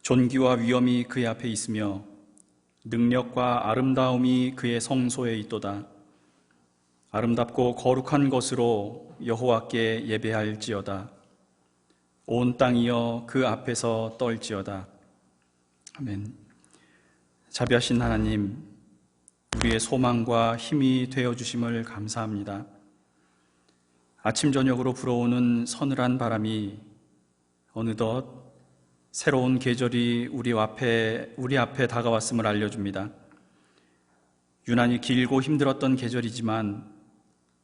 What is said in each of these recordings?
존귀와 위엄이 그의 앞에 있으며 능력과 아름다움이 그의 성소에 있도다. 아름답고 거룩한 것으로 여호와께 예배할지어다. 온 땅이여 그 앞에서 떨지어다. 아멘. 자비하신 하나님, 우리의 소망과 힘이 되어주심을 감사합니다. 아침 저녁으로 불어오는 서늘한 바람이 어느덧 새로운 계절이 우리 앞에 다가왔음을 알려줍니다. 유난히 길고 힘들었던 계절이지만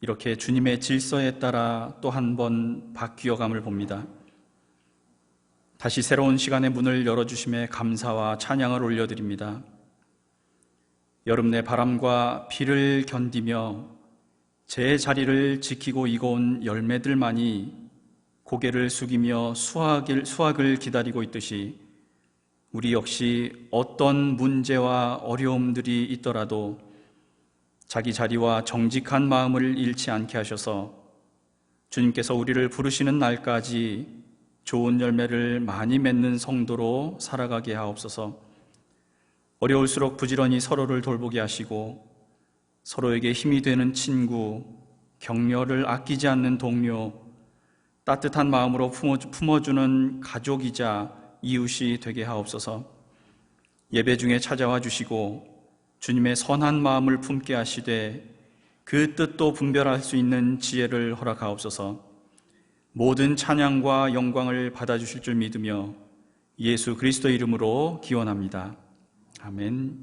이렇게 주님의 질서에 따라 또 한 번 바뀌어감을 봅니다. 다시 새로운 시간의 문을 열어주심에 감사와 찬양을 올려드립니다. 여름 내 바람과 비를 견디며 제 자리를 지키고 익어온 열매들만이 고개를 숙이며 수확을 기다리고 있듯이 우리 역시 어떤 문제와 어려움들이 있더라도 자기 자리와 정직한 마음을 잃지 않게 하셔서 주님께서 우리를 부르시는 날까지 좋은 열매를 많이 맺는 성도로 살아가게 하옵소서. 어려울수록 부지런히 서로를 돌보게 하시고 서로에게 힘이 되는 친구, 격려를 아끼지 않는 동료, 따뜻한 마음으로 품어주는 가족이자 이웃이 되게 하옵소서. 예배 중에 찾아와 주시고 주님의 선한 마음을 품게 하시되 그 뜻도 분별할 수 있는 지혜를 허락하옵소서. 모든 찬양과 영광을 받아주실 줄 믿으며 예수 그리스도의 이름으로 기원합니다. 아멘.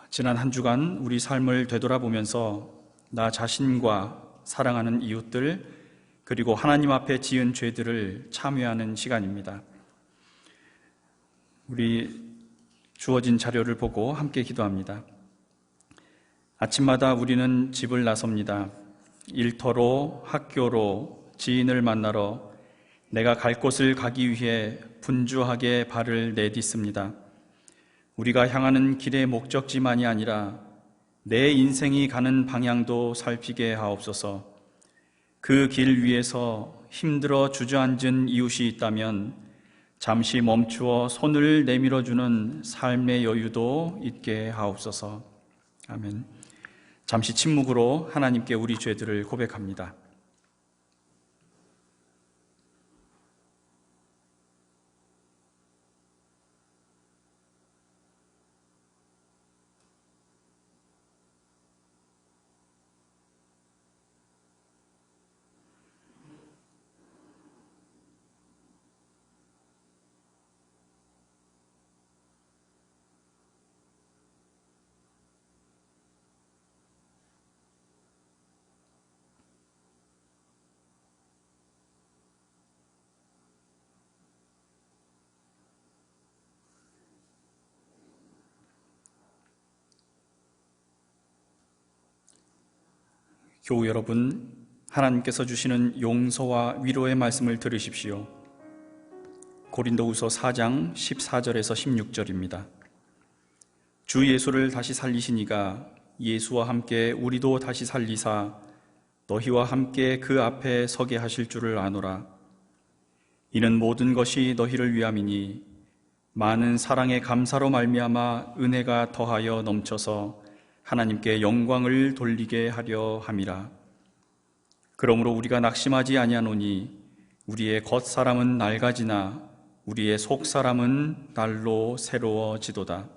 지난 한 주간 우리 삶을 되돌아보면서 나 자신과 사랑하는 이웃들 그리고 하나님 앞에 지은 죄들을 참회하는 시간입니다. 우리 주어진 자료를 보고 함께 기도합니다. 아침마다 우리는 집을 나섭니다. 일터로, 학교로, 지인을 만나러 내가 갈 곳을 가기 위해 분주하게 발을 내딛습니다. 우리가 향하는 길의 목적지만이 아니라 내 인생이 가는 방향도 살피게 하옵소서. 그 길 위에서 힘들어 주저앉은 이웃이 있다면 잠시 멈추어 손을 내밀어주는 삶의 여유도 있게 하옵소서. 아멘. 잠시 침묵으로 하나님께 우리 죄들을 고백합니다. 교우 여러분, 하나님께서 주시는 용서와 위로의 말씀을 들으십시오. 고린도후서 4장 14절에서 16절입니다. 주 예수를 다시 살리신 이가 예수와 함께 우리도 다시 살리사 너희와 함께 그 앞에 서게 하실 줄을 아노라. 이는 모든 것이 너희를 위함이니 많은 사랑의 감사로 말미암아 은혜가 더하여 넘쳐서 하나님께 영광을 돌리게 하려 함이라. 그러므로 우리가 낙심하지 아니하노니 우리의 겉사람은 낡아지나 우리의 속사람은 날로 새로워지도다.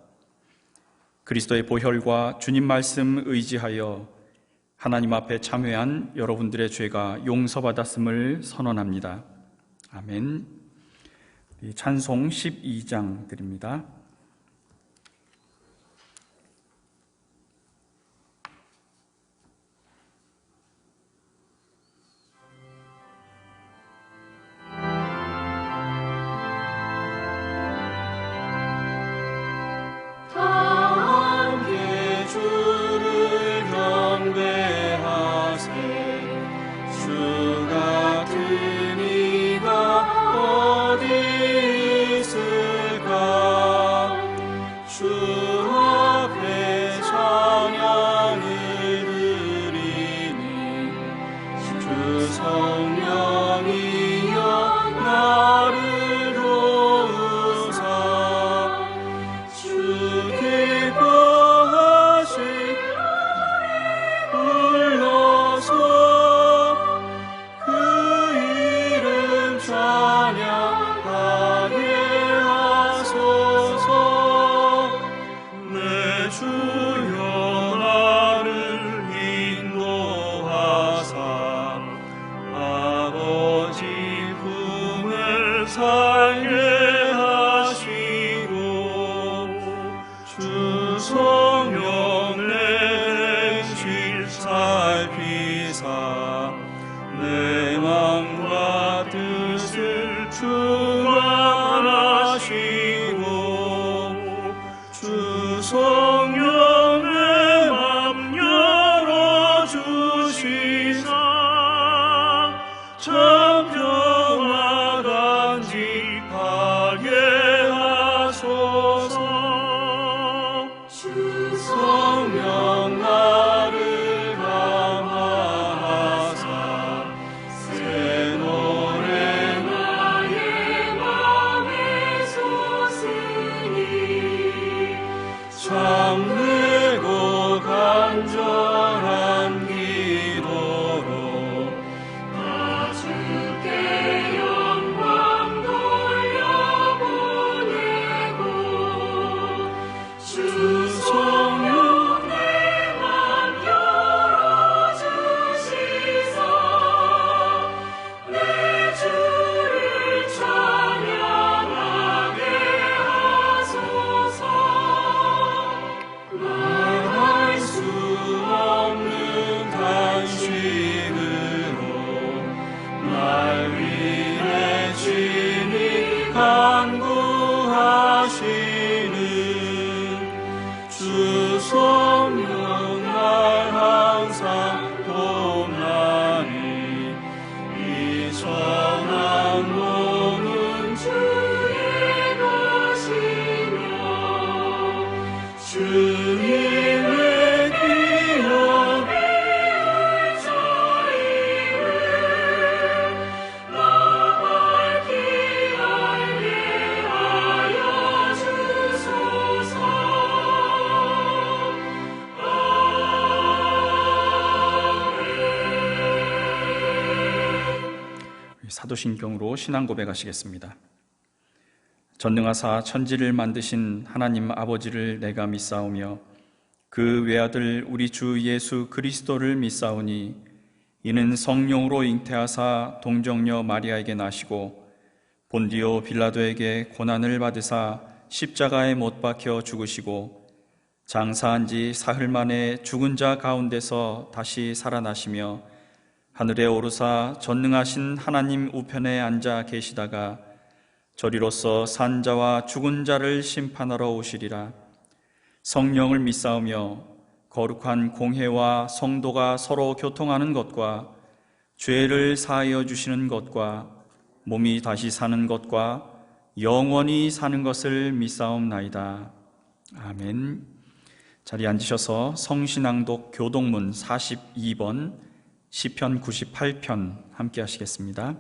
그리스도의 보혈과 주님 말씀 의지하여 하나님 앞에 참회한 여러분들의 죄가 용서받았음을 선언합니다. 아멘. 찬송 12장 드립니다. 어디 있을까? 살게 하시고 주 성령 내 행실 살피사 내 맘과 뜻을 충만하시고 주 성령 내 맘 열어주시사 참 평화 간직하게 하소서. 주 성령 나를 감화하사 새 노래 나의 맘에 솟으니 참되고 간절한 기도로 나 주께 영광 돌려보내고 주 성령 내 맘 열어주시사 내 주를 찬양하게 하소서. 말할 수 없는 탄식으로 날 위해 친히 간구하시는 주 성령 날 항상 돕나니 이 선한 몸은 주의 것이며 주님의 기업이 저희를 나 밝히 알게 하여 주소서. 사도신경으로 신앙 고백하시겠습니다. 전능하사 천지를 만드신 하나님 아버지를 내가 믿사오며 그 외아들 우리 주 예수 그리스도를 믿사오니 이는 성령으로 잉태하사 동정녀 마리아에게 나시고 본디오 빌라도에게 고난을 받으사 십자가에 못 박혀 죽으시고 장사한 지 사흘 만에 죽은 자 가운데서 다시 살아나시며 하늘에 오르사 전능하신 하나님 우편에 앉아 계시다가 저리로서 산 자와 죽은 자를 심판하러 오시리라. 성령을 믿사오며 거룩한 공회와 성도가 서로 교통하는 것과 죄를 사하여 주시는 것과 몸이 다시 사는 것과 영원히 사는 것을 믿사옵나이다. 아멘. 자리에 앉으셔서 성신앙독 교독문 42번 시편 98편 함께 하시겠습니다.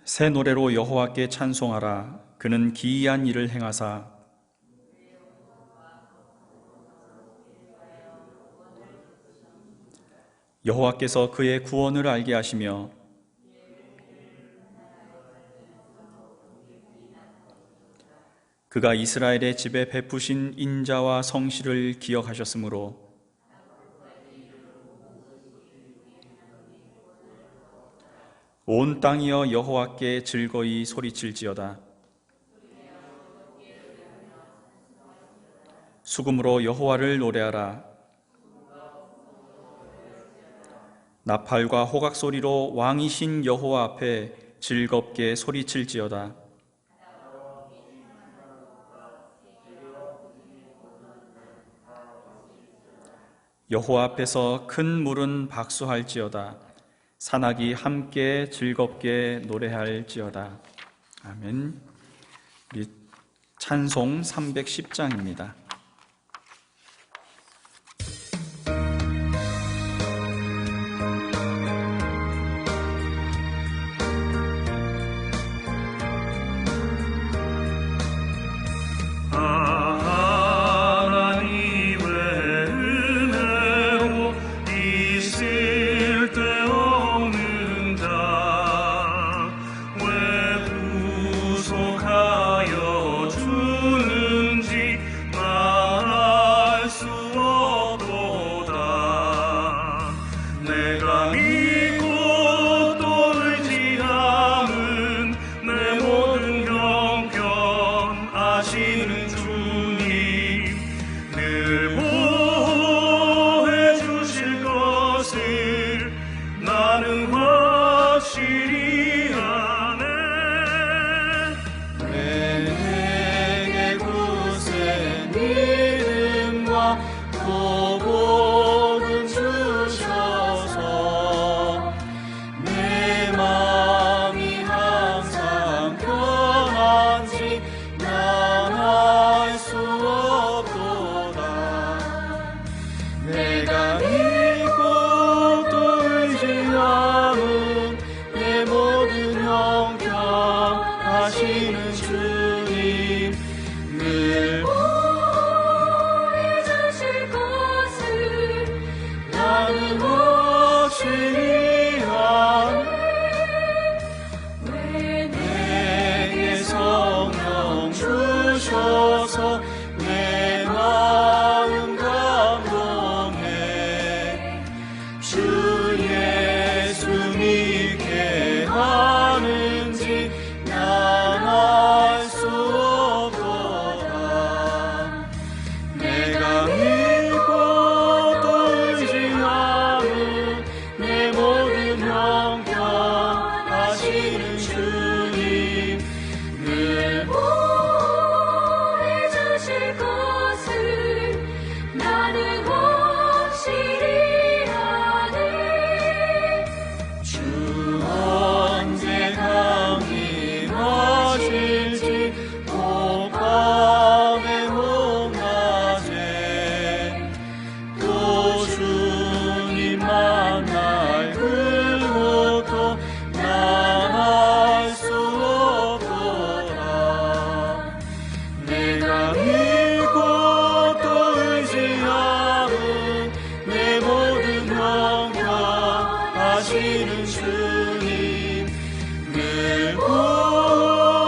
새 노래로 여호와께 찬송하라. 그는 기이한 일을 행하사 여호와께서 그의 구원을 알게 하시며 그가 이스라엘의 집에 베푸신 인자와 성실을 기억하셨으므로 온 땅이여 여호와께 즐거이 소리칠지어다. 수금으로 여호와를 노래하라. 나팔과 호각 소리로 왕이신 여호와 앞에 즐겁게 소리칠지어다. 여호와 앞에서 큰 물은 박수할지어다. 산악이 함께 즐겁게 노래할지어다. 아멘. 우리 찬송 310장입니다. 내가 나는 확실히 아네. 내게 굳센 믿음과 보복을 주셔서 내 마음이 항상 편한지 난 알 수 없도다. 내가 믿고 또 의지하는 내 모든 형편 하시는 주님 늘 보여주실 것을 나는 확실히 아네. 왜 내게 성령 주셔서 내 마음 감동해. 주 예수 믿게 하는지 난 알 수 없도다. 내가 믿고 또 의지하는 내 모든 형편 하시는 주님 늘 보여주실 것을 나는 확실히 아네. 주 언제 강림하실지 밤에 높낮에 또 주님 만날 그곳도 난 알 수 없도다. 내가 믿고 또 의지하는 내 모든 형편 하시는 주님 늘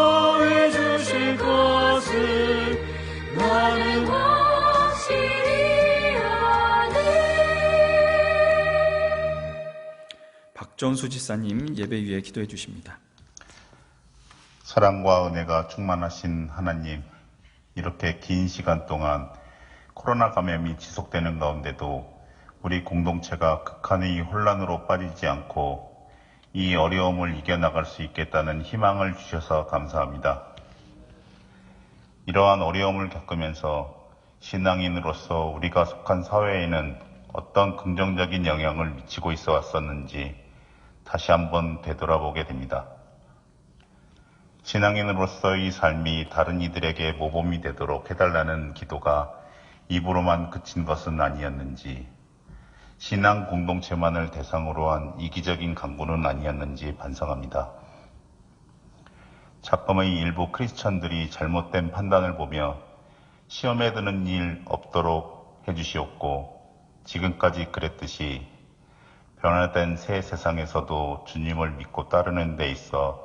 보여주실 것을 나는 확실히 아네. 박전수 지사님 예배 위에 기도해 주십니다. 사랑과 은혜가 충만하신 하나님, 이렇게 긴 시간 동안 코로나 감염이 지속되는 가운데도 우리 공동체가 극한의 혼란으로 빠지지 않고 이 어려움을 이겨나갈 수 있겠다는 희망을 주셔서 감사합니다. 이러한 어려움을 겪으면서 신앙인으로서 우리가 속한 사회에는 어떤 긍정적인 영향을 미치고 있어 왔었는지 다시 한번 되돌아보게 됩니다. 신앙인으로서의 삶이 다른 이들에게 모범이 되도록 해달라는 기도가 입으로만 그친 것은 아니었는지, 신앙 공동체만을 대상으로 한 이기적인 강구는 아니었는지 반성합니다. 작금의 일부 크리스천들이 잘못된 판단을 보며 시험에 드는 일 없도록 해주시옵고, 지금까지 그랬듯이 변화된 새 세상에서도 주님을 믿고 따르는 데 있어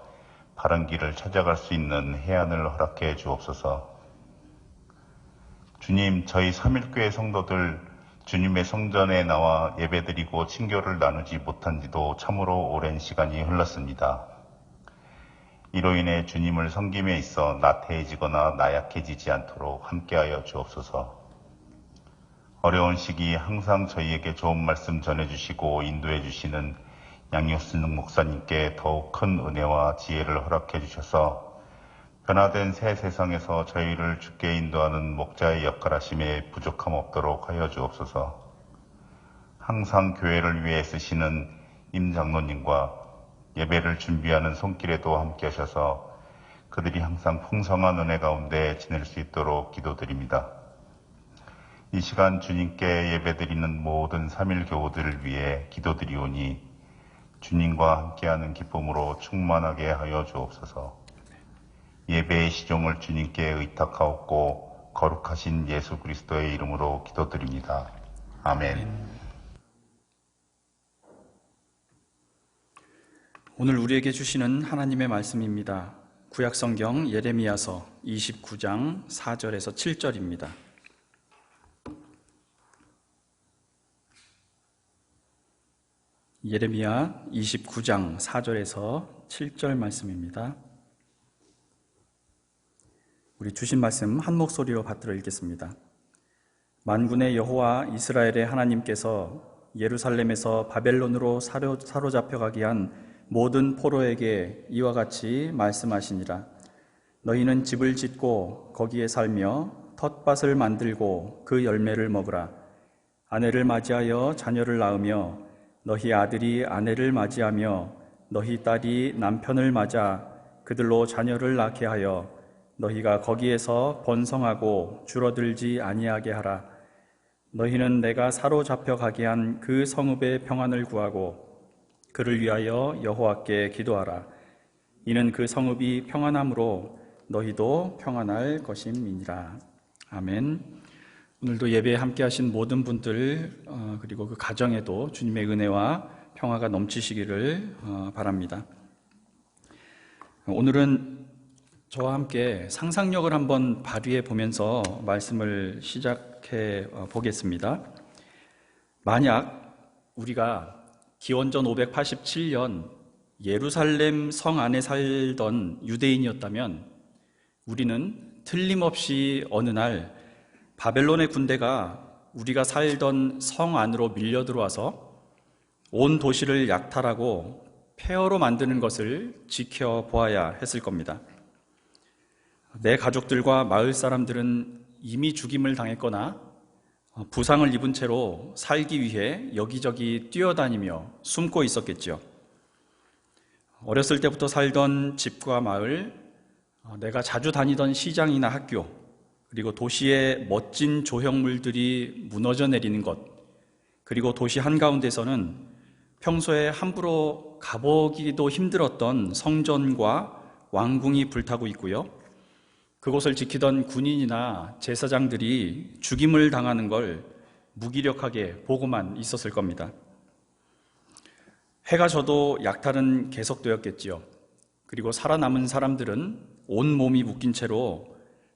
바른 길을 찾아갈 수 있는 해안을 허락해 주옵소서. 주님, 저희 3.1교회 성도들 주님의 성전에 나와 예배드리고 친교를 나누지 못한 지도 참으로 오랜 시간이 흘렀습니다. 이로 인해 주님을 섬김에 있어 나태해지거나 나약해지지 않도록 함께하여 주옵소서. 어려운 시기 항상 저희에게 좋은 말씀 전해주시고 인도해 주시는 양효순 목사님께 더욱 큰 은혜와 지혜를 허락해 주셔서 변화된 새 세상에서 저희를 주께 인도하는 목자의 역할하심에 부족함 없도록 하여 주옵소서. 항상 교회를 위해 쓰시는 임 장로님과 예배를 준비하는 손길에도 함께 하셔서 그들이 항상 풍성한 은혜 가운데 지낼 수 있도록 기도드립니다. 이 시간 주님께 예배드리는 모든 3.1 교우들을 위해 기도드리오니 주님과 함께하는 기쁨으로 충만하게 하여 주옵소서. 예배의 시종을 주님께 의탁하옵고 거룩하신 예수 그리스도의 이름으로 기도드립니다. 아멘. 오늘 우리에게 주시는 하나님의 말씀입니다. 구약성경 예레미야서 29장 4절에서 7절입니다. 예레미야 29장 4절에서 7절 말씀입니다. 우리 주신 말씀 한 목소리로 받들어 읽겠습니다. 만군의 여호와 이스라엘의 하나님께서 예루살렘에서 바벨론으로 사로잡혀가게 한 모든 포로에게 이와 같이 말씀하시니라. 너희는 집을 짓고 거기에 살며 텃밭을 만들고 그 열매를 먹으라. 아내를 맞이하여 자녀를 낳으며 너희 아들이 아내를 맞이하며 너희 딸이 남편을 맞아 그들로 자녀를 낳게 하여 너희가 거기에서 번성하고 줄어들지 아니하게 하라. 너희는 내가 사로잡혀 가게 한 그 성읍의 평안을 구하고 그를 위하여 여호와께 기도하라. 이는 그 성읍이 평안함으로 너희도 평안할 것임이니라. 아멘. 오늘도 예배에 함께 하신 모든 분들 그리고 그 가정에도 주님의 은혜와 평화가 넘치시기를 바랍니다. 오늘은 저와 함께 상상력을 한번 발휘해 보면서 말씀을 시작해 보겠습니다. 만약 우리가 기원전 587년 예루살렘 성 안에 살던 유대인이었다면 우리는 틀림없이 어느 날 바벨론의 군대가 우리가 살던 성 안으로 밀려 들어와서 온 도시를 약탈하고 폐허로 만드는 것을 지켜보아야 했을 겁니다. 내 가족들과 마을 사람들은 이미 죽임을 당했거나 부상을 입은 채로 살기 위해 여기저기 뛰어다니며 숨고 있었겠죠. 어렸을 때부터 살던 집과 마을, 내가 자주 다니던 시장이나 학교, 그리고 도시의 멋진 조형물들이 무너져 내리는 것, 그리고 도시 한가운데서는 평소에 함부로 가보기도 힘들었던 성전과 왕궁이 불타고 있고요. 그곳을 지키던 군인이나 제사장들이 죽임을 당하는 걸 무기력하게 보고만 있었을 겁니다. 해가 져도 약탈은 계속되었겠지요. 그리고 살아남은 사람들은 온몸이 묶인 채로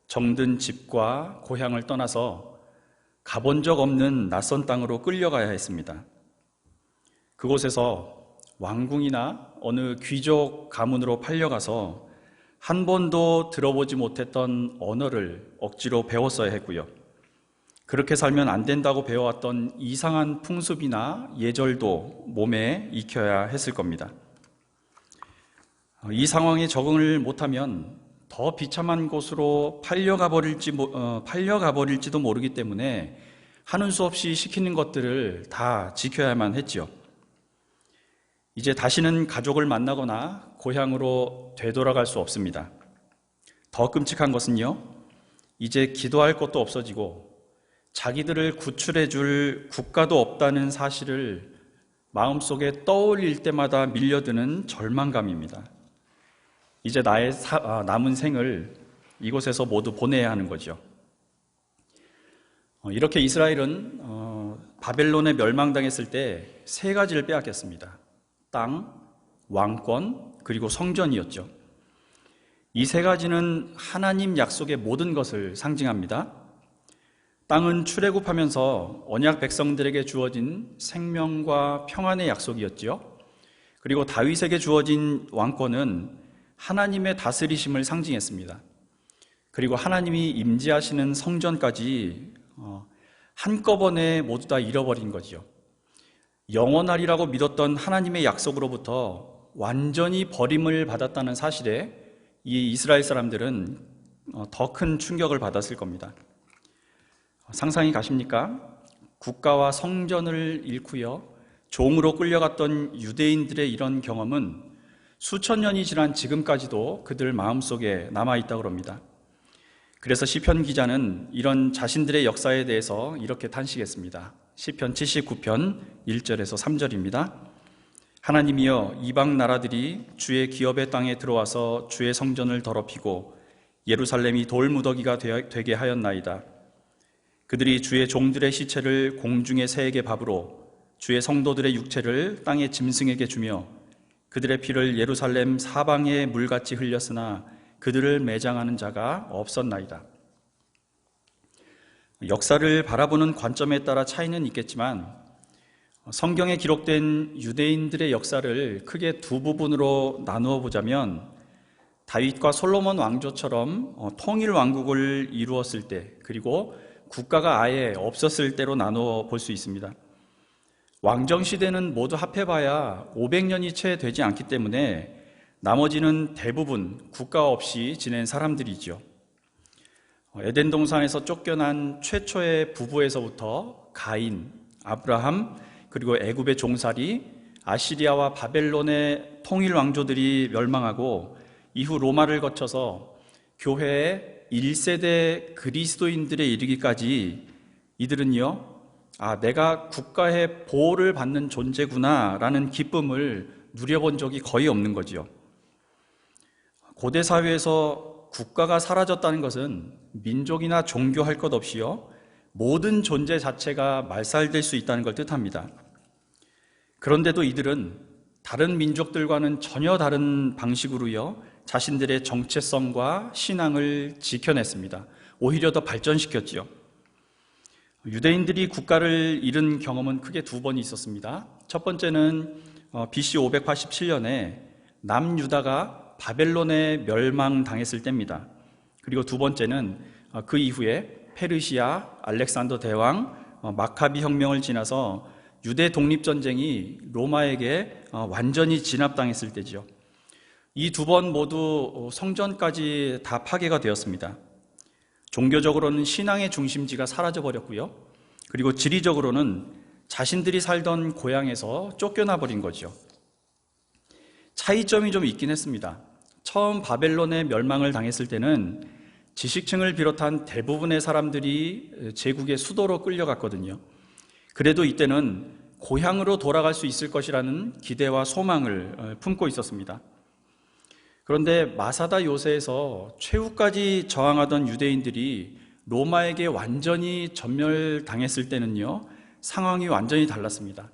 정든 집과 고향을 떠나서 가본 적 없는 낯선 땅으로 끌려가야 했습니다. 그곳에서 왕궁이나 어느 귀족 가문으로 팔려가서 한 번도 들어보지 못했던 언어를 억지로 배웠어야 했고요. 그렇게 살면 안 된다고 배워왔던 이상한 풍습이나 예절도 몸에 익혀야 했을 겁니다. 이 상황에 적응을 못하면 더 비참한 곳으로 팔려가 버릴지도 모르기 때문에 하는 수 없이 시키는 것들을 다 지켜야만 했지요. 이제 다시는 가족을 만나거나 고향으로 되돌아갈 수 없습니다. 더 끔찍한 것은요, 이제 기도할 것도 없어지고 자기들을 구출해 줄 국가도 없다는 사실을 마음속에 떠올릴 때마다 밀려드는 절망감입니다. 이제 나의 남은 생을 이곳에서 모두 보내야 하는 거죠. 이렇게 이스라엘은 바벨론에 멸망당했을 때 세 가지를 빼앗겼습니다. 땅, 왕권, 그리고 성전이었죠. 이 세 가지는 하나님 약속의 모든 것을 상징합니다. 땅은 출애굽하면서 언약 백성들에게 주어진 생명과 평안의 약속이었지요. 그리고 다윗에게 주어진 왕권은 하나님의 다스리심을 상징했습니다. 그리고 하나님이 임재하시는 성전까지 한꺼번에 모두 다 잃어버린 거죠. 영원하리라고 믿었던 하나님의 약속으로부터 완전히 버림을 받았다는 사실에 이 이스라엘 사람들은 더 큰 충격을 받았을 겁니다. 상상이 가십니까? 국가와 성전을 잃고요, 종으로 끌려갔던 유대인들의 이런 경험은 수천 년이 지난 지금까지도 그들 마음속에 남아있다고 합니다. 그래서 시편 기자는 이런 자신들의 역사에 대해서 이렇게 탄식했습니다. 시편 79편 1절에서 3절입니다. 하나님이여, 이방 나라들이 주의 기업의 땅에 들어와서 주의 성전을 더럽히고 예루살렘이 돌무더기가 되게 하였나이다. 그들이 주의 종들의 시체를 공중의 새에게 밥으로 주의 성도들의 육체를 땅의 짐승에게 주며 그들의 피를 예루살렘 사방에 물같이 흘렸으나 그들을 매장하는 자가 없었나이다. 역사를 바라보는 관점에 따라 차이는 있겠지만 성경에 기록된 유대인들의 역사를 크게 두 부분으로 나누어 보자면 다윗과 솔로몬 왕조처럼 통일 왕국을 이루었을 때, 그리고 국가가 아예 없었을 때로 나누어 볼 수 있습니다. 왕정시대는 모두 합해봐야 500년이 채 되지 않기 때문에 나머지는 대부분 국가 없이 지낸 사람들이죠. 에덴 동산에서 쫓겨난 최초의 부부에서부터 가인, 아브라함, 그리고 애굽의 종살이, 아시리아와 바벨론의 통일 왕조들이 멸망하고 이후 로마를 거쳐서 교회의 1세대 그리스도인들에 이르기까지 이들은요, 내가 국가의 보호를 받는 존재구나 라는 기쁨을 누려본 적이 거의 없는 거지요. 고대 사회에서 국가가 사라졌다는 것은 민족이나 종교 할 것 없이요, 모든 존재 자체가 말살될 수 있다는 걸 뜻합니다. 그런데도 이들은 다른 민족들과는 전혀 다른 방식으로요, 자신들의 정체성과 신앙을 지켜냈습니다. 오히려 더 발전시켰지요. 유대인들이 국가를 잃은 경험은 크게 두 번이 있었습니다. 첫 번째는 BC 587년에 남유다가 바벨론에 멸망당했을 때입니다. 그리고 두 번째는 그 이후에 페르시아, 알렉산더 대왕, 마카비 혁명을 지나서 유대 독립전쟁이 로마에게 완전히 진압당했을 때죠. 이 두 번 모두 성전까지 다 파괴가 되었습니다. 종교적으로는 신앙의 중심지가 사라져버렸고요. 그리고 지리적으로는 자신들이 살던 고향에서 쫓겨나 버린 거죠. 차이점이 좀 있긴 했습니다. 처음 바벨론의 멸망을 당했을 때는 지식층을 비롯한 대부분의 사람들이 제국의 수도로 끌려갔거든요. 그래도 이때는 고향으로 돌아갈 수 있을 것이라는 기대와 소망을 품고 있었습니다. 그런데 마사다 요새에서 최후까지 저항하던 유대인들이 로마에게 완전히 전멸당했을 때는요, 상황이 완전히 달랐습니다.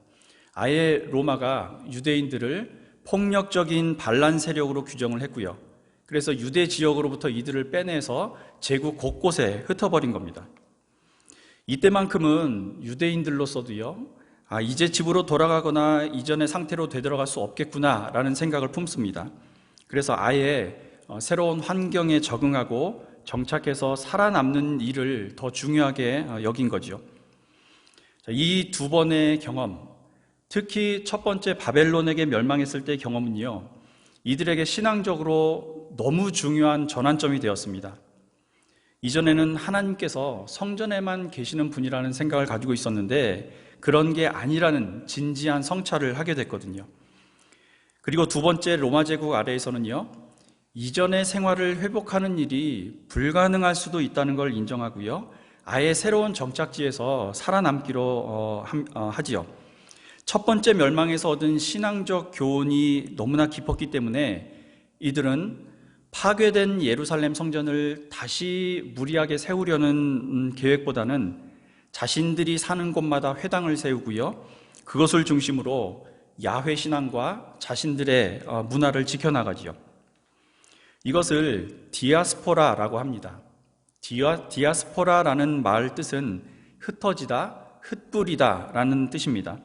아예 로마가 유대인들을 폭력적인 반란 세력으로 규정을 했고요. 그래서 유대 지역으로부터 이들을 빼내서 제국 곳곳에 흩어버린 겁니다. 이때만큼은 유대인들로서도요, 이제 집으로 돌아가거나 이전의 상태로 되돌아갈 수 없겠구나라는 생각을 품습니다. 그래서 아예 새로운 환경에 적응하고 정착해서 살아남는 일을 더 중요하게 여긴 거죠. 이 두 번의 경험, 특히 첫 번째 바벨론에게 멸망했을 때의 경험은요, 이들에게 신앙적으로 너무 중요한 전환점이 되었습니다. 이전에는 하나님께서 성전에만 계시는 분이라는 생각을 가지고 있었는데 그런 게 아니라는 진지한 성찰을 하게 됐거든요. 그리고 두 번째 로마 제국 아래에서는요, 이전의 생활을 회복하는 일이 불가능할 수도 있다는 걸 인정하고요, 아예 새로운 정착지에서 살아남기로 하지요. 첫 번째 멸망에서 얻은 신앙적 교훈이 너무나 깊었기 때문에 이들은 파괴된 예루살렘 성전을 다시 무리하게 세우려는 계획보다는 자신들이 사는 곳마다 회당을 세우고요, 그것을 중심으로 야훼 신앙과 자신들의 문화를 지켜나가지요. 이것을 디아스포라라고 합니다. 디아스포라라는 말 뜻은 흩어지다, 흩뿌리다 라는 뜻입니다.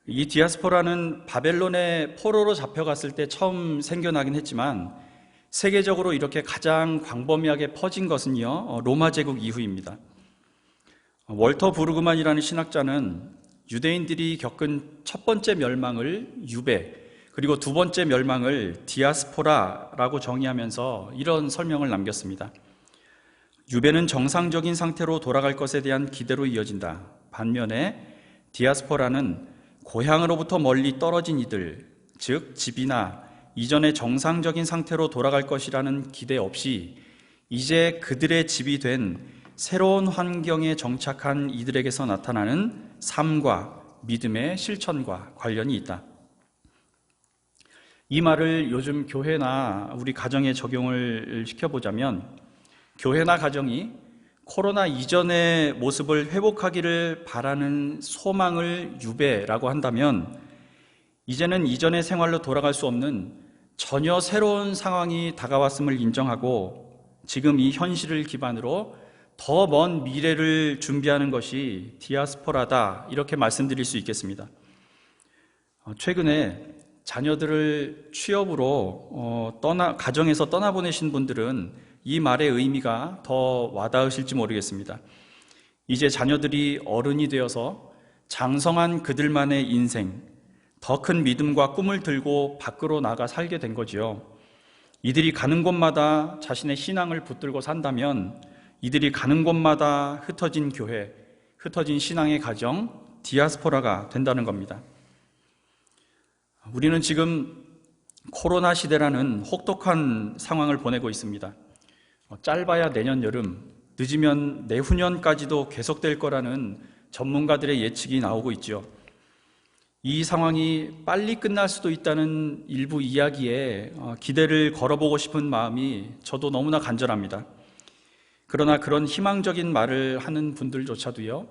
이 디아스포라는 바벨론의 포로로 잡혀갔을 때 처음 생겨나긴 했지만 세계적으로 이렇게 가장 광범위하게 퍼진 것은요, 로마 제국 이후입니다. 월터 부르그만이라는 신학자는 유대인들이 겪은 첫 번째 멸망을 유배, 그리고 두 번째 멸망을 디아스포라라고 정의하면서 이런 설명을 남겼습니다. 유배는 정상적인 상태로 돌아갈 것에 대한 기대로 이어진다. 반면에 디아스포라는 고향으로부터 멀리 떨어진 이들, 즉 집이나 이전의 정상적인 상태로 돌아갈 것이라는 기대 없이 이제 그들의 집이 된 새로운 환경에 정착한 이들에게서 나타나는 삶과 믿음의 실천과 관련이 있다. 이 말을 요즘 교회나 우리 가정에 적용을 시켜보자면, 교회나 가정이 코로나 이전의 모습을 회복하기를 바라는 소망을 유배라고 한다면, 이제는 이전의 생활로 돌아갈 수 없는 전혀 새로운 상황이 다가왔음을 인정하고 지금 이 현실을 기반으로 더 먼 미래를 준비하는 것이 디아스포라다, 이렇게 말씀드릴 수 있겠습니다. 최근에 자녀들을 취업으로 가정에서 떠나보내신 분들은 이 말의 의미가 더 와닿으실지 모르겠습니다. 이제 자녀들이 어른이 되어서 장성한 그들만의 인생, 더 큰 믿음과 꿈을 들고 밖으로 나가 살게 된 거지요. 이들이 가는 곳마다 자신의 신앙을 붙들고 산다면 이들이 가는 곳마다 흩어진 교회, 흩어진 신앙의 가정, 디아스포라가 된다는 겁니다. 우리는 지금 코로나 시대라는 혹독한 상황을 보내고 있습니다. 짧아야 내년 여름, 늦으면 내후년까지도 계속될 거라는 전문가들의 예측이 나오고 있죠. 이 상황이 빨리 끝날 수도 있다는 일부 이야기에 기대를 걸어보고 싶은 마음이 저도 너무나 간절합니다. 그러나 그런 희망적인 말을 하는 분들조차도요,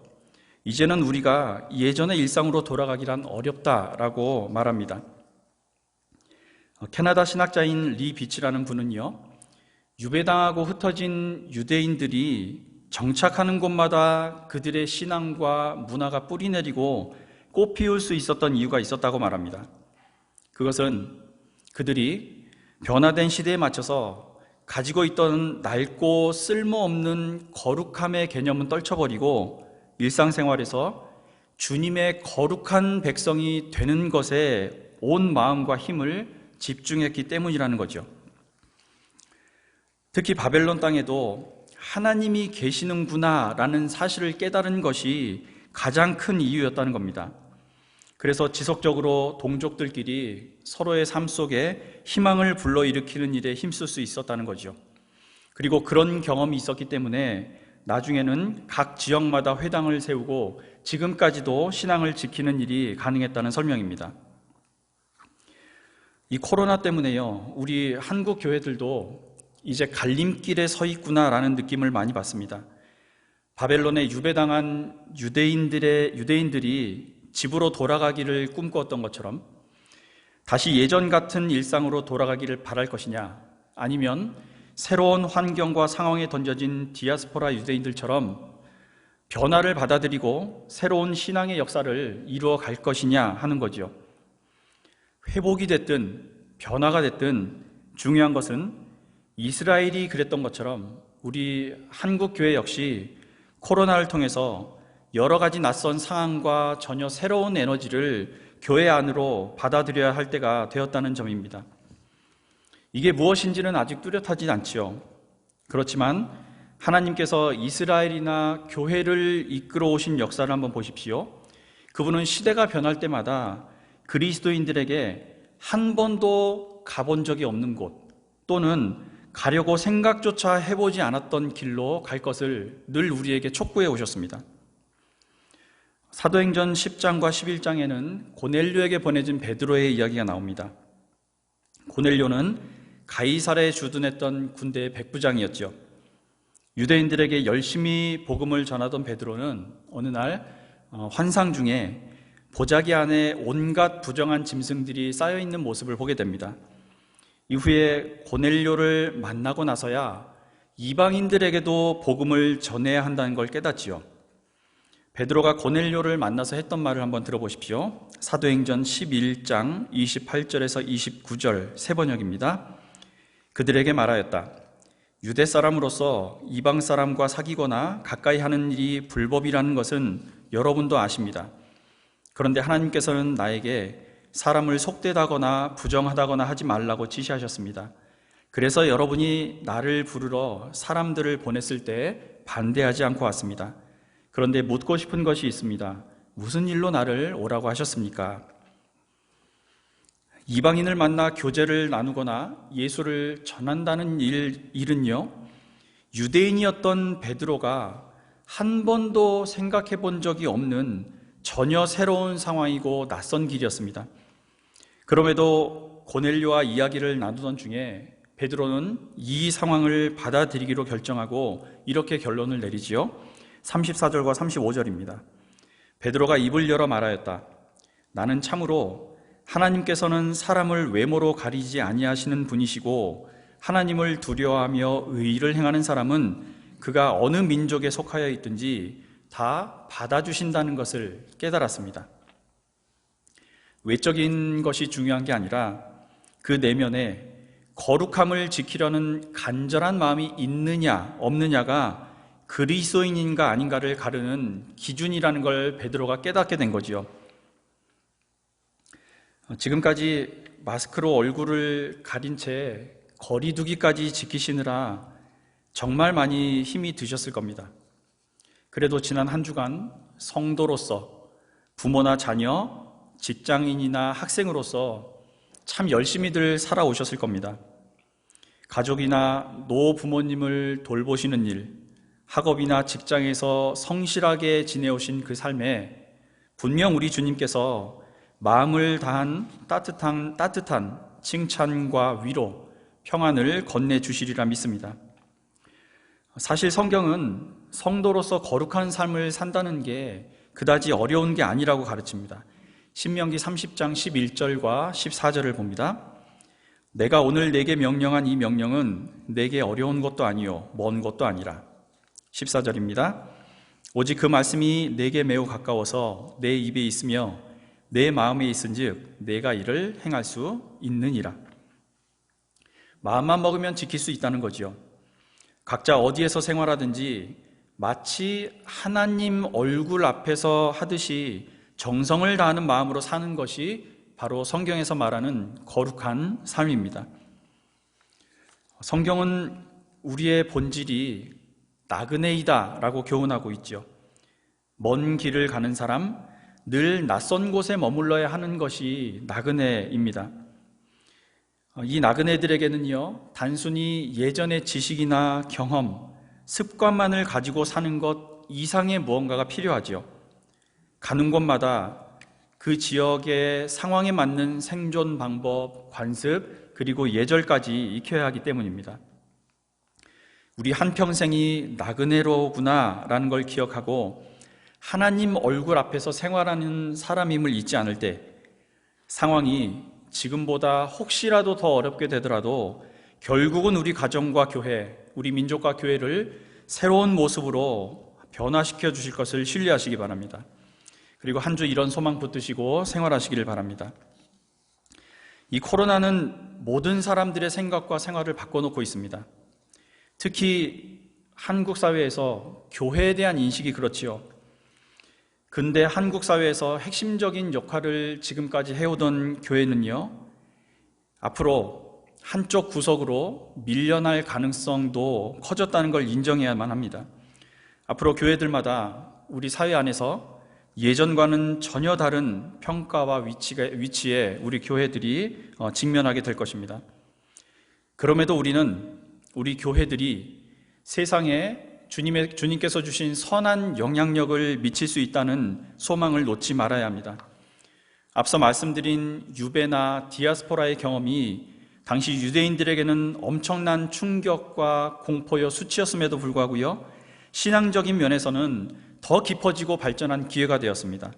이제는 우리가 예전의 일상으로 돌아가기란 어렵다라고 말합니다. 캐나다 신학자인 리 비치라는 분은요, 유배당하고 흩어진 유대인들이 정착하는 곳마다 그들의 신앙과 문화가 뿌리내리고 꽃 피울 수 있었던 이유가 있었다고 말합니다. 그것은 그들이 변화된 시대에 맞춰서 가지고 있던 낡고 쓸모없는 거룩함의 개념은 떨쳐버리고 일상생활에서 주님의 거룩한 백성이 되는 것에 온 마음과 힘을 집중했기 때문이라는 거죠. 특히 바벨론 땅에도 하나님이 계시는구나 라는 사실을 깨달은 것이 가장 큰 이유였다는 겁니다. 그래서 지속적으로 동족들끼리 서로의 삶 속에 희망을 불러일으키는 일에 힘쓸 수 있었다는 거죠. 그리고 그런 경험이 있었기 때문에 나중에는 각 지역마다 회당을 세우고 지금까지도 신앙을 지키는 일이 가능했다는 설명입니다. 이 코로나 때문에요, 우리 한국 교회들도 이제 갈림길에 서 있구나라는 느낌을 많이 받습니다. 바벨론에 유배당한 유대인들이 집으로 돌아가기를 꿈꾸었던 것처럼 다시 예전 같은 일상으로 돌아가기를 바랄 것이냐, 아니면 새로운 환경과 상황에 던져진 디아스포라 유대인들처럼 변화를 받아들이고 새로운 신앙의 역사를 이루어 갈 것이냐 하는 거죠. 회복이 됐든 변화가 됐든 중요한 것은 이스라엘이 그랬던 것처럼 우리 한국 교회 역시 코로나를 통해서 여러 가지 낯선 상황과 전혀 새로운 에너지를 교회 안으로 받아들여야 할 때가 되었다는 점입니다. 이게 무엇인지는 아직 뚜렷하지 않지요. 그렇지만 하나님께서 이스라엘이나 교회를 이끌어 오신 역사를 한번 보십시오. 그분은 시대가 변할 때마다 그리스도인들에게 한 번도 가본 적이 없는 곳, 또는 가려고 생각조차 해보지 않았던 길로 갈 것을 늘 우리에게 촉구해 오셨습니다. 사도행전 10장과 11장에는 고넬료에게 보내진 베드로의 이야기가 나옵니다. 고넬료는 가이사랴에 주둔했던 군대의 백부장이었죠. 유대인들에게 열심히 복음을 전하던 베드로는 어느 날 환상 중에 보자기 안에 온갖 부정한 짐승들이 쌓여있는 모습을 보게 됩니다. 이후에 고넬료를 만나고 나서야 이방인들에게도 복음을 전해야 한다는 걸 깨닫지요. 베드로가 고넬료를 만나서 했던 말을 한번 들어보십시오. 사도행전 11장 28절에서 29절 세 번역입니다. 그들에게 말하였다. 유대 사람으로서 이방 사람과 사귀거나 가까이 하는 일이 불법이라는 것은 여러분도 아십니다. 그런데 하나님께서는 나에게 사람을 속되다거나 부정하다거나 하지 말라고 지시하셨습니다. 그래서 여러분이 나를 부르러 사람들을 보냈을 때 반대하지 않고 왔습니다. 그런데 묻고 싶은 것이 있습니다. 무슨 일로 나를 오라고 하셨습니까? 이방인을 만나 교제를 나누거나 예수를 전한다는 일은요, 유대인이었던 베드로가 한 번도 생각해 본 적이 없는 전혀 새로운 상황이고 낯선 길이었습니다. 그럼에도 고넬료와 이야기를 나누던 중에 베드로는 이 상황을 받아들이기로 결정하고 이렇게 결론을 내리지요. 34절과 35절입니다. 베드로가 입을 열어 말하였다. 나는 참으로 하나님께서는 사람을 외모로 가리지 아니하시는 분이시고 하나님을 두려워하며 의를 행하는 사람은 그가 어느 민족에 속하여 있든지 다 받아주신다는 것을 깨달았습니다. 외적인 것이 중요한 게 아니라 그 내면에 거룩함을 지키려는 간절한 마음이 있느냐 없느냐가 그리스도인인가 아닌가를 가르는 기준이라는 걸 베드로가 깨닫게 된 거지요. 지금까지 마스크로 얼굴을 가린 채 거리 두기까지 지키시느라 정말 많이 힘이 드셨을 겁니다. 그래도 지난 한 주간 성도로서, 부모나 자녀, 직장인이나 학생으로서 참 열심히들 살아오셨을 겁니다. 가족이나 노부모님을 돌보시는 일, 학업이나 직장에서 성실하게 지내오신 그 삶에 분명 우리 주님께서 마음을 다한 따뜻한 칭찬과 위로, 평안을 건네주시리라 믿습니다. 사실 성경은 성도로서 거룩한 삶을 산다는 게 그다지 어려운 게 아니라고 가르칩니다. 신명기 30장 11절과 14절을 봅니다. 내가 오늘 내게 명령한 이 명령은 내게 어려운 것도 아니요 먼 것도 아니라. 14절입니다. 오직 그 말씀이 내게 매우 가까워서 내 입에 있으며 내 마음에 있은즉 내가 이를 행할 수 있느니라. 마음만 먹으면 지킬 수 있다는 거지요. 각자 어디에서 생활하든지 마치 하나님 얼굴 앞에서 하듯이 정성을 다하는 마음으로 사는 것이 바로 성경에서 말하는 거룩한 삶입니다. 성경은 우리의 본질이 나그네이다 라고 교훈하고 있죠. 먼 길을 가는 사람, 늘 낯선 곳에 머물러야 하는 것이 나그네입니다. 이 나그네들에게는요, 단순히 예전의 지식이나 경험, 습관만을 가지고 사는 것 이상의 무언가가 필요하죠. 가는 곳마다 그 지역의 상황에 맞는 생존 방법, 관습, 그리고 예절까지 익혀야 하기 때문입니다. 우리 한평생이 나그네로구나 라는 걸 기억하고 하나님 얼굴 앞에서 생활하는 사람임을 잊지 않을 때 상황이 지금보다 혹시라도 더 어렵게 되더라도 결국은 우리 가정과 교회, 우리 민족과 교회를 새로운 모습으로 변화시켜 주실 것을 신뢰하시기 바랍니다. 그리고 한 주 이런 소망 붙드시고 생활하시기를 바랍니다. 이 코로나는 모든 사람들의 생각과 생활을 바꿔놓고 있습니다. 특히 한국 사회에서 교회에 대한 인식이 그렇지요. 근데 한국 사회에서 핵심적인 역할을 지금까지 해오던 교회는요, 앞으로 한쪽 구석으로 밀려날 가능성도 커졌다는 걸 인정해야만 합니다. 앞으로 교회들마다 우리 사회 안에서 예전과는 전혀 다른 평가와 위치에 우리 교회들이 직면하게 될 것입니다. 그럼에도 우리 교회들이 세상에 주님께서 주신 선한 영향력을 미칠 수 있다는 소망을 놓지 말아야 합니다. 앞서 말씀드린 유배나 디아스포라의 경험이 당시 유대인들에게는 엄청난 충격과 공포여 수치였음에도 불구하고요, 신앙적인 면에서는 더 깊어지고 발전한 기회가 되었습니다.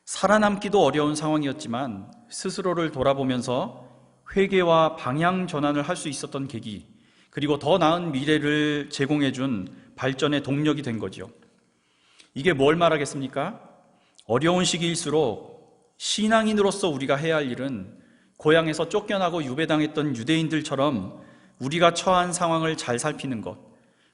살아남기도 어려운 상황이었지만 스스로를 돌아보면서 회개와 방향 전환을 할 수 있었던 계기, 그리고 더 나은 미래를 제공해준 발전의 동력이 된 거죠. 이게 뭘 말하겠습니까? 어려운 시기일수록 신앙인으로서 우리가 해야 할 일은 고향에서 쫓겨나고 유배당했던 유대인들처럼 우리가 처한 상황을 잘 살피는 것,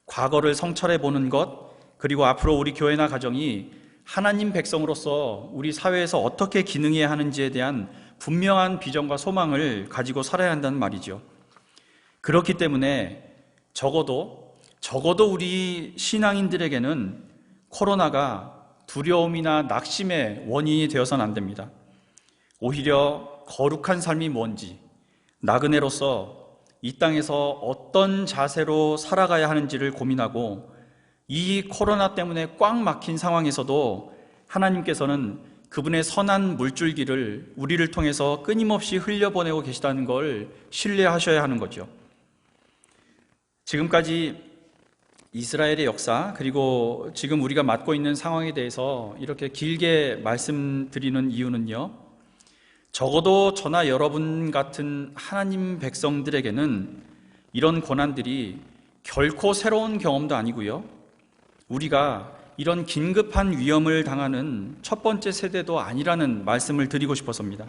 과거를 성찰해 보는 것, 그리고 앞으로 우리 교회나 가정이 하나님 백성으로서 우리 사회에서 어떻게 기능해야 하는지에 대한 분명한 비전과 소망을 가지고 살아야 한다는 말이죠. 그렇기 때문에 적어도 우리 신앙인들에게는 코로나가 두려움이나 낙심의 원인이 되어서는 안 됩니다. 오히려 거룩한 삶이 뭔지, 나그네로서 이 땅에서 어떤 자세로 살아가야 하는지를 고민하고 이 코로나 때문에 꽉 막힌 상황에서도 하나님께서는 그분의 선한 물줄기를 우리를 통해서 끊임없이 흘려보내고 계시다는 걸 신뢰하셔야 하는 거죠. 지금까지 이스라엘의 역사, 그리고 지금 우리가 맡고 있는 상황에 대해서 이렇게 길게 말씀드리는 이유는요, 적어도 저나 여러분 같은 하나님 백성들에게는 이런 고난들이 결코 새로운 경험도 아니고요, 우리가 이런 긴급한 위험을 당하는 첫 번째 세대도 아니라는 말씀을 드리고 싶어서입니다.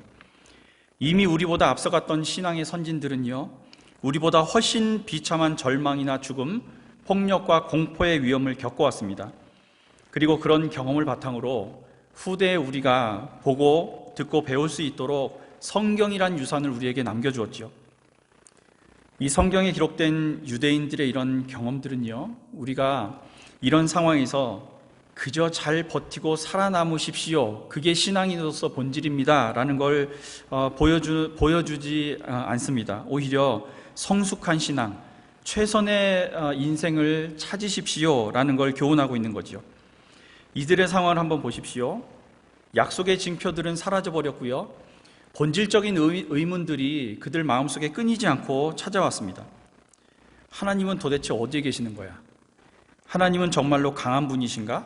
이미 우리보다 앞서갔던 신앙의 선진들은요, 우리보다 훨씬 비참한 절망이나 죽음, 폭력과 공포의 위험을 겪어왔습니다. 그리고 그런 경험을 바탕으로 후대에 우리가 보고 듣고 배울 수 있도록 성경이란 유산을 우리에게 남겨주었죠. 이 성경에 기록된 유대인들의 이런 경험들은요, 우리가 이런 상황에서 그저 잘 버티고 살아남으십시오, 그게 신앙인으로서 본질입니다 라는 걸 보여주지 않습니다. 오히려 성숙한 신앙, 최선의 인생을 찾으십시오 라는 걸 교훈하고 있는 거죠. 이들의 상황을 한번 보십시오. 약속의 징표들은 사라져버렸고요, 본질적인 의문들이 그들 마음속에 끊이지 않고 찾아왔습니다. 하나님은 도대체 어디에 계시는 거야? 하나님은 정말로 강한 분이신가?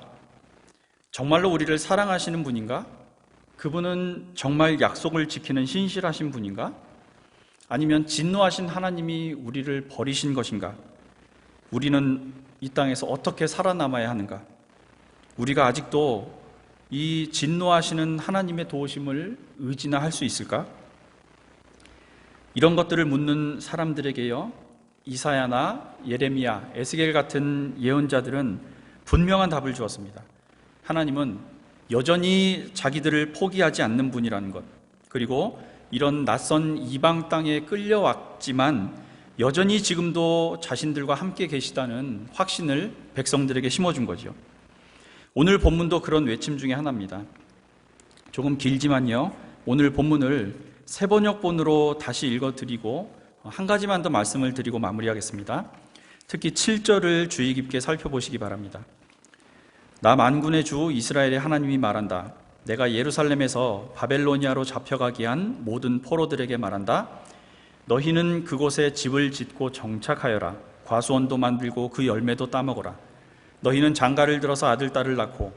정말로 우리를 사랑하시는 분인가? 그분은 정말 약속을 지키는 신실하신 분인가? 아니면 진노하신 하나님이 우리를 버리신 것인가? 우리는 이 땅에서 어떻게 살아남아야 하는가? 우리가 아직도 이 진노하시는 하나님의 도우심을 의지나 할 수 있을까? 이런 것들을 묻는 사람들에게요, 이사야나 예레미야, 에스겔 같은 예언자들은 분명한 답을 주었습니다. 하나님은 여전히 자기들을 포기하지 않는 분이라는 것, 그리고 이런 낯선 이방 땅에 끌려왔지만 여전히 지금도 자신들과 함께 계시다는 확신을 백성들에게 심어준 거죠. 오늘 본문도 그런 외침 중에 하나입니다. 조금 길지만요, 오늘 본문을 세번역본으로 다시 읽어드리고 한 가지만 더 말씀을 드리고 마무리하겠습니다. 특히 7절을 주의 깊게 살펴보시기 바랍니다. 나 만군의 주 이스라엘의 하나님이 말한다. 내가 예루살렘에서 바벨로니아로 잡혀가게 한 모든 포로들에게 말한다. 너희는 그곳에 집을 짓고 정착하여라. 과수원도 만들고 그 열매도 따먹어라. 너희는 장가를 들어서 아들, 딸을 낳고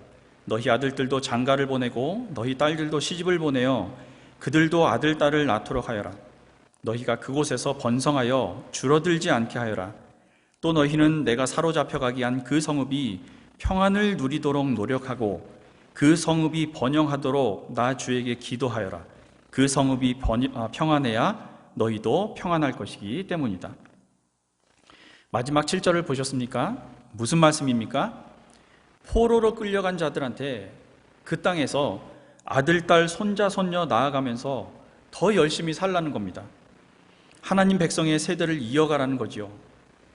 너희 아들들도 장가를 보내고 너희 딸들도 시집을 보내어 그들도 아들, 딸을 낳도록 하여라. 너희가 그곳에서 번성하여 줄어들지 않게 하여라. 또 너희는 내가 사로잡혀가게 한 그 성읍이 평안을 누리도록 노력하고 그 성읍이 번영하도록 나 주에게 기도하여라. 그 성읍이 평안해야 너희도 평안할 것이기 때문이다. 마지막 7절을 보셨습니까? 무슨 말씀입니까? 포로로 끌려간 자들한테 그 땅에서 아들, 딸, 손자, 손녀 낳아가면서 더 열심히 살라는 겁니다. 하나님 백성의 세대를 이어가라는 거지요.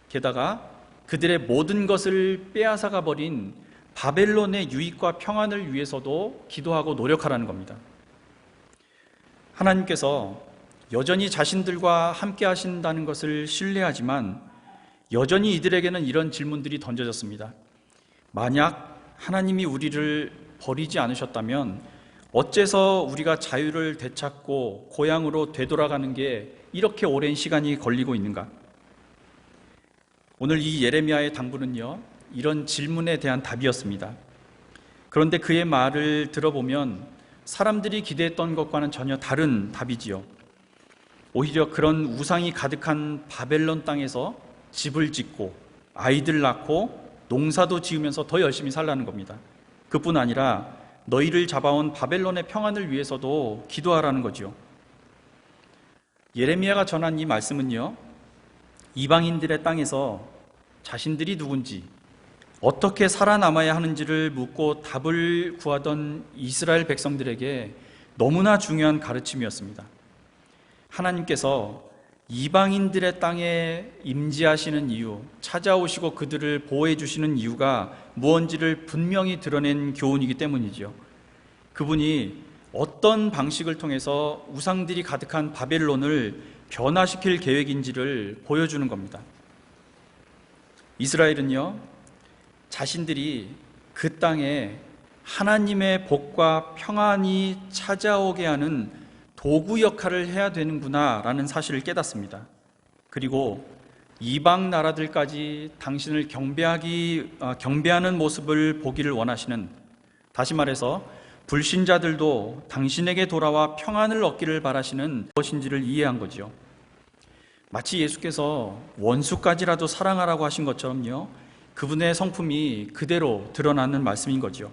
게다가 그들의 모든 것을 빼앗아가 버린 바벨론의 유익과 평안을 위해서도 기도하고 노력하라는 겁니다. 하나님께서 여전히 자신들과 함께 하신다는 것을 신뢰하지만 여전히 이들에게는 이런 질문들이 던져졌습니다. 만약 하나님이 우리를 버리지 않으셨다면 어째서 우리가 자유를 되찾고 고향으로 되돌아가는 게 이렇게 오랜 시간이 걸리고 있는가? 오늘 이 예레미야의 당부는요, 이런 질문에 대한 답이었습니다. 그런데 그의 말을 들어보면 사람들이 기대했던 것과는 전혀 다른 답이지요. 오히려 그런 우상이 가득한 바벨론 땅에서 집을 짓고 아이들 낳고 농사도 지으면서 더 열심히 살라는 겁니다. 그뿐 아니라 너희를 잡아온 바벨론의 평안을 위해서도 기도하라는 거죠. 예레미야가 전한 이 말씀은요, 이방인들의 땅에서 자신들이 누군지, 어떻게 살아남아야 하는지를 묻고 답을 구하던 이스라엘 백성들에게 너무나 중요한 가르침이었습니다. 하나님께서 이방인들의 땅에 임재하시는 이유, 찾아오시고 그들을 보호해 주시는 이유가 무언지를 분명히 드러낸 교훈이기 때문이죠. 그분이 어떤 방식을 통해서 우상들이 가득한 바벨론을 변화시킬 계획인지를 보여주는 겁니다. 이스라엘은요, 자신들이 그 땅에 하나님의 복과 평안이 찾아오게 하는 도구 역할을 해야 되는구나 라는 사실을 깨닫습니다. 그리고 이방 나라들까지 당신을 경배하는 모습을 보기를 원하시는, 다시 말해서 불신자들도 당신에게 돌아와 평안을 얻기를 바라시는 무엇인지를 이해한 거죠. 마치 예수께서 원수까지라도 사랑하라고 하신 것처럼요, 그분의 성품이 그대로 드러나는 말씀인 거죠.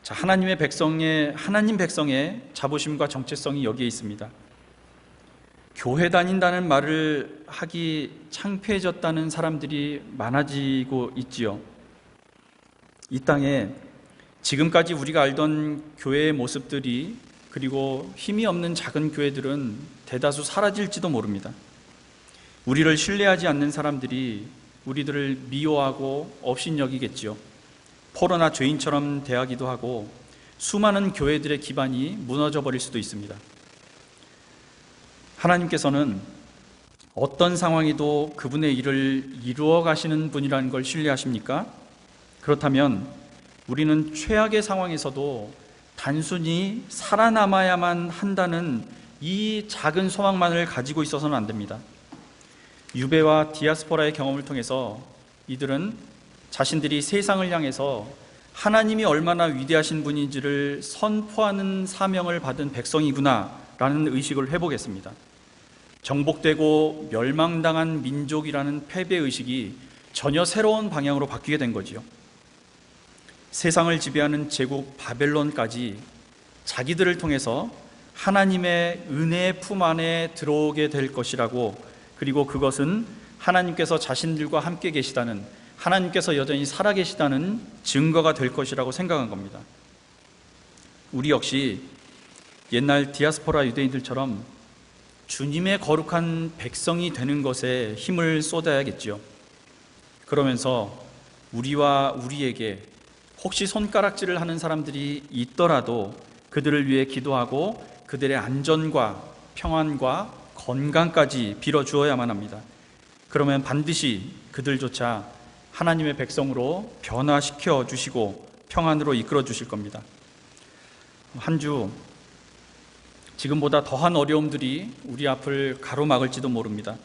자, 하나님 백성의 자부심과 정체성이 여기에 있습니다. 교회 다닌다는 말을 하기 창피해졌다는 사람들이 많아지고 있지요. 이 땅에 지금까지 우리가 알던 교회의 모습들이, 그리고 힘이 없는 작은 교회들은 대다수 사라질지도 모릅니다. 우리를 신뢰하지 않는 사람들이 우리들을 미워하고 업신여기겠지요. 포로나 죄인처럼 대하기도 하고 수많은 교회들의 기반이 무너져 버릴 수도 있습니다. 하나님께서는 어떤 상황에도 그분의 일을 이루어 가시는 분이라는 걸 신뢰하십니까? 그렇다면 우리는 최악의 상황에서도 단순히 살아남아야만 한다는 이 작은 소망만을 가지고 있어서는 안 됩니다. 유배와 디아스포라의 경험을 통해서 이들은 자신들이 세상을 향해서 하나님이 얼마나 위대하신 분인지를 선포하는 사명을 받은 백성이구나 라는 의식을 회복했습니다. 정복되고 멸망당한 민족이라는 패배의식이 전혀 새로운 방향으로 바뀌게 된 거지요. 세상을 지배하는 제국 바벨론까지 자기들을 통해서 하나님의 은혜의 품 안에 들어오게 될 것이라고, 그리고 그것은 하나님께서 자신들과 함께 계시다는, 하나님께서 여전히 살아계시다는 증거가 될 것이라고 생각한 겁니다. 우리 역시 옛날 디아스포라 유대인들처럼 주님의 거룩한 백성이 되는 것에 힘을 쏟아야겠지요. 그러면서 우리와 우리에게 혹시 손가락질을 하는 사람들이 있더라도 그들을 위해 기도하고 그들의 안전과 평안과 건강까지 빌어주어야만 합니다. 그러면 반드시 그들조차 하나님의 백성으로 변화시켜 주시고 평안으로 이끌어 주실 겁니다. 한 주 지금보다 더한 어려움들이 우리 앞을 가로막을지도 모릅니다.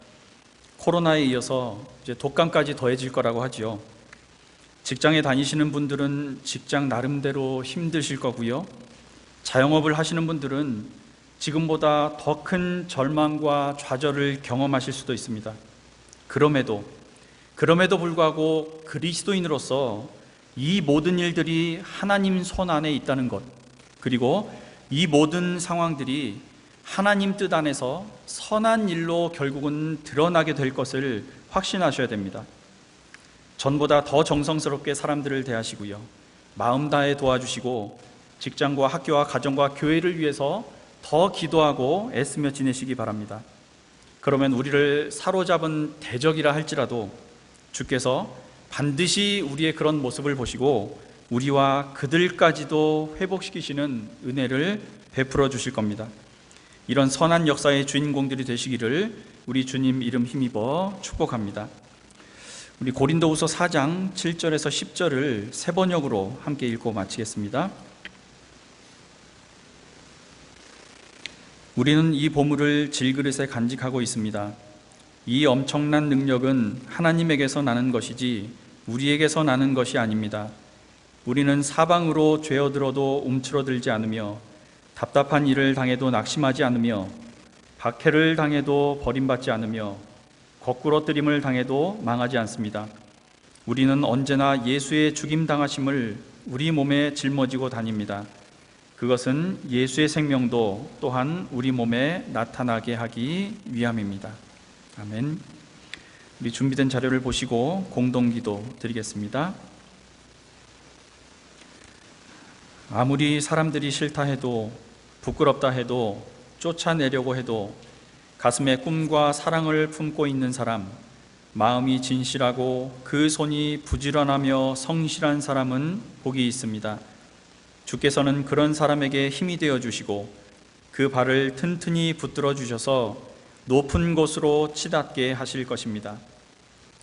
코로나에 이어서 이제 독감까지 더해질 거라고 하지요. 직장에 다니시는 분들은 직장 나름대로 힘드실 거고요. 자영업을 하시는 분들은 지금보다 더 큰 절망과 좌절을 경험하실 수도 있습니다. 그럼에도 불구하고 그리스도인으로서 이 모든 일들이 하나님 손 안에 있다는 것, 그리고 이 모든 상황들이 하나님 뜻 안에서 선한 일로 결국은 드러나게 될 것을 확신하셔야 됩니다. 전보다 더 정성스럽게 사람들을 대하시고요, 마음 다해 도와주시고 직장과 학교와 가정과 교회를 위해서 더 기도하고 애쓰며 지내시기 바랍니다. 그러면 우리를 사로잡은 대적이라 할지라도 주께서 반드시 우리의 그런 모습을 보시고 우리와 그들까지도 회복시키시는 은혜를 베풀어 주실 겁니다. 이런 선한 역사의 주인공들이 되시기를 우리 주님 이름 힘입어 축복합니다. 우리 고린도후서 4장 7절에서 10절을 새 번역으로 함께 읽고 마치겠습니다. 우리는 이 보물을 질그릇에 간직하고 있습니다. 이 엄청난 능력은 하나님에게서 나는 것이지 우리에게서 나는 것이 아닙니다. 우리는 사방으로 죄어들어도 움츠러들지 않으며 답답한 일을 당해도 낙심하지 않으며 박해를 당해도 버림받지 않으며 거꾸러뜨림을 당해도 망하지 않습니다. 우리는 언제나 예수의 죽임당하심을 우리 몸에 짊어지고 다닙니다. 그것은 예수의 생명도 또한 우리 몸에 나타나게 하기 위함입니다. 아멘. 우리 준비된 자료를 보시고 공동기도 드리겠습니다. 아무리 사람들이 싫다 해도, 부끄럽다 해도, 쫓아내려고 해도 가슴에 꿈과 사랑을 품고 있는 사람, 마음이 진실하고 그 손이 부지런하며 성실한 사람은 복이 있습니다. 주께서는 그런 사람에게 힘이 되어 주시고 그 발을 튼튼히 붙들어 주셔서 높은 곳으로 치닫게 하실 것입니다.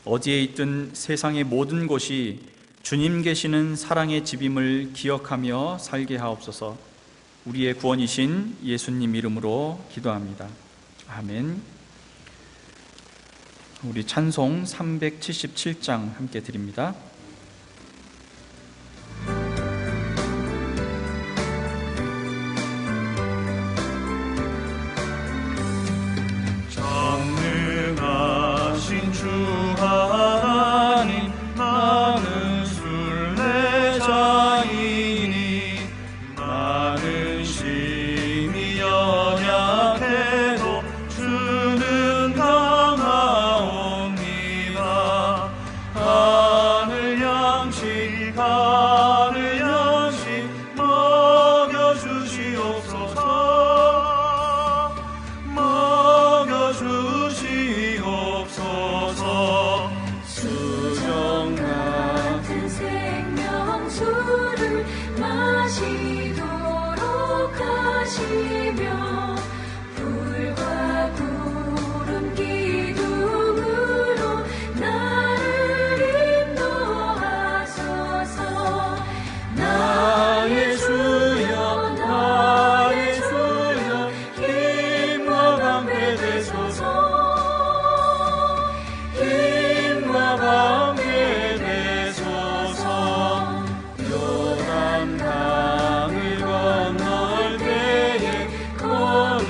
어디에 있든 세상의 모든 곳이 주님 계시는 사랑의 집임을 기억하며 살게 하옵소서. 우리의 구원이신 예수님 이름으로 기도합니다. 아멘. 우리 찬송 377장 함께 드립니다. 전능하신 주 하나님, 나는 순례자이니 나는 심히 연약해도 주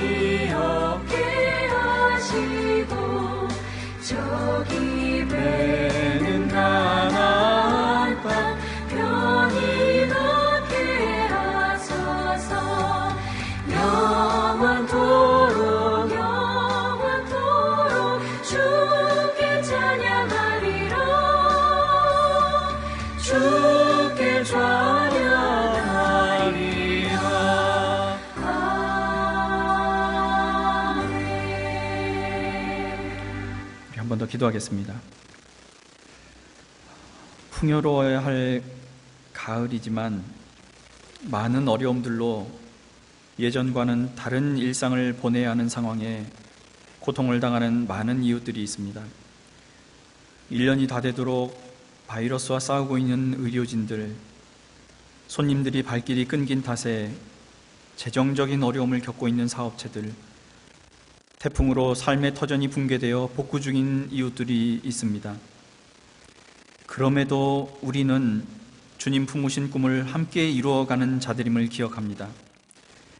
편이 없게 하시고 저기 배는 가나안 땅 편히 넣게 하소서. 영원토록 주께 찬양하리라. 주께 찬양하리라. 아멘. 우리 한 번 더 기도하겠습니다. 풍요로워야 할 가을이지만 많은 어려움들로 예전과는 다른 일상을 보내야 하는 상황에 고통을 당하는 많은 이웃들이 있습니다. 1년이 다 되도록 바이러스와 싸우고 있는 의료진들, 손님들이 발길이 끊긴 탓에 재정적인 어려움을 겪고 있는 사업체들, 태풍으로 삶의 터전이 붕괴되어 복구 중인 이웃들이 있습니다. 그럼에도 우리는 주님 품으신 꿈을 함께 이루어가는 자들임을 기억합니다.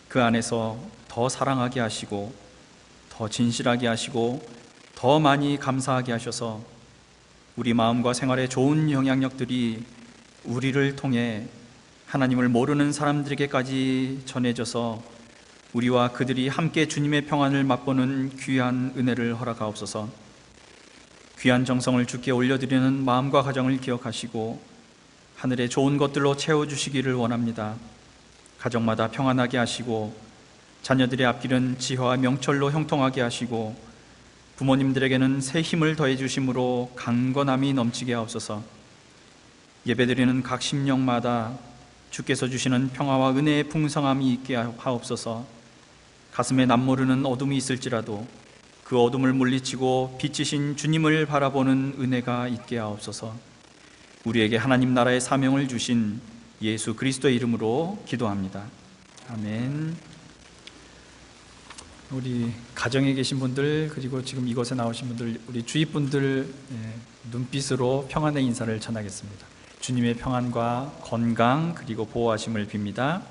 그 안에서 더 사랑하게 하시고 더 진실하게 하시고 더 많이 감사하게 하셔서 우리 마음과 생활에 좋은 영향력들이 우리를 통해 하나님을 모르는 사람들에게까지 전해져서 우리와 그들이 함께 주님의 평안을 맛보는 귀한 은혜를 허락하옵소서. 귀한 정성을 주께 올려드리는 마음과 가정을 기억하시고 하늘의 좋은 것들로 채워주시기를 원합니다. 가정마다 평안하게 하시고 자녀들의 앞길은 지혜와 명철로 형통하게 하시고 부모님들에게는 새 힘을 더해 주심으로 강건함이 넘치게 하옵소서. 예배드리는 각 심령마다 주께서 주시는 평화와 은혜의 풍성함이 있게 하옵소서. 가슴에 남모르는 어둠이 있을지라도 그 어둠을 물리치고 빛이신 주님을 바라보는 은혜가 있게 하옵소서. 우리에게 하나님 나라의 사명을 주신 예수 그리스도의 이름으로 기도합니다. 아멘. 우리 가정에 계신 분들, 그리고 지금 이곳에 나오신 분들, 우리 주위 분들 눈빛으로 평안의 인사를 전하겠습니다. 주님의 평안과 건강 그리고 보호하심을 빕니다.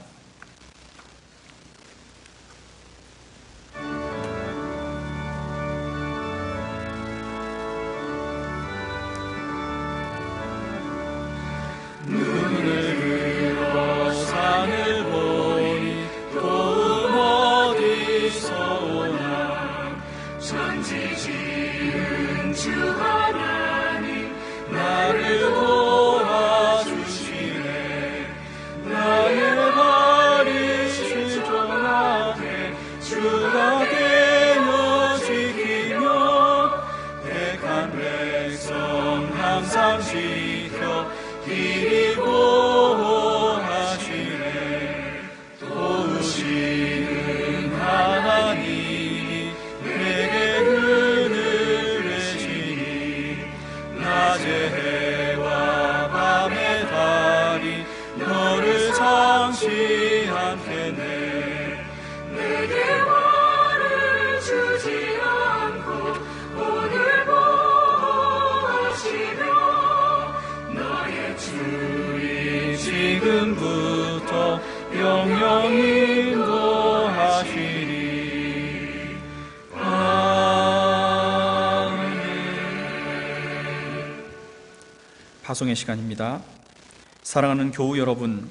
지금부터 영영히 인도하시리. 아멘. 파송의 시간입니다. 사랑하는 교우 여러분,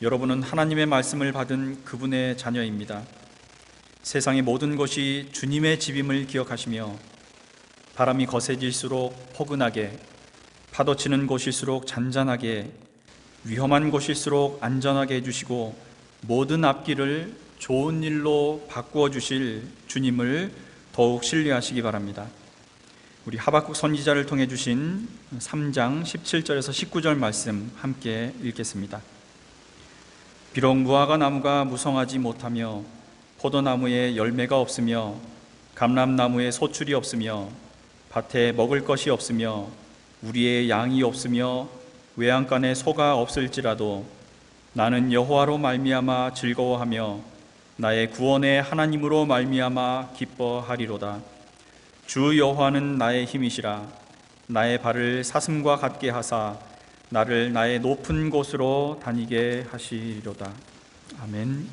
여러분은 하나님의 말씀을 받은 그분의 자녀입니다. 세상의 모든 것이 주님의 집임을 기억하시며 바람이 거세질수록 포근하게, 파도치는 곳일수록 잔잔하게, 위험한 곳일수록 안전하게 해주시고 모든 앞길을 좋은 일로 바꾸어 주실 주님을 더욱 신뢰하시기 바랍니다. 우리 하박국 선지자를 통해 주신 3장 17절에서 19절 말씀 함께 읽겠습니다. 비록 무화과 나무가 무성하지 못하며 포도나무에 열매가 없으며 감람나무에 소출이 없으며 밭에 먹을 것이 없으며 우리의 양이 없으며 외양간에 소가 없을지라도 나는 여호와로 말미암아 즐거워하며 나의 구원의 하나님으로 말미암아 기뻐하리로다. 주 여호와는 나의 힘이시라. 나의 발을 사슴과 같게 하사 나를 나의 높은 곳으로 다니게 하시리로다. 아멘.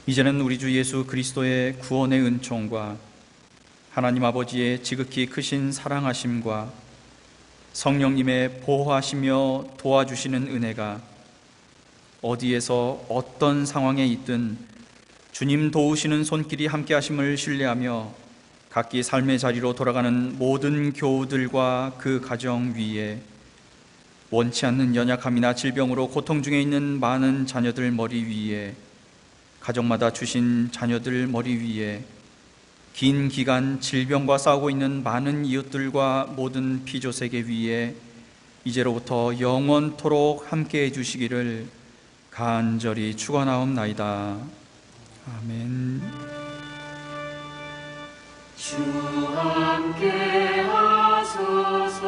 이제는 우리 주 예수 그리스도의 구원의 은총과 하나님 아버지의 지극히 크신 사랑하심과 성령님의 보호하시며 도와주시는 은혜가 어디에서 어떤 상황에 있든 주님 도우시는 손길이 함께 하심을 신뢰하며 각기 삶의 자리로 돌아가는 모든 교우들과 그 가정 위에, 원치 않는 연약함이나 질병으로 고통 중에 있는 많은 자녀들 머리 위에, 가정마다 주신 자녀들 머리 위에, 긴 기간 질병과 싸우고 있는 많은 이웃들과 모든 피조세계 위에 이제로부터 영원토록 함께해 주시기를 간절히 축원하옵나이다. 아멘. 주 함께 하소서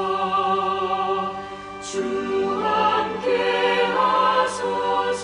주 함께 하소서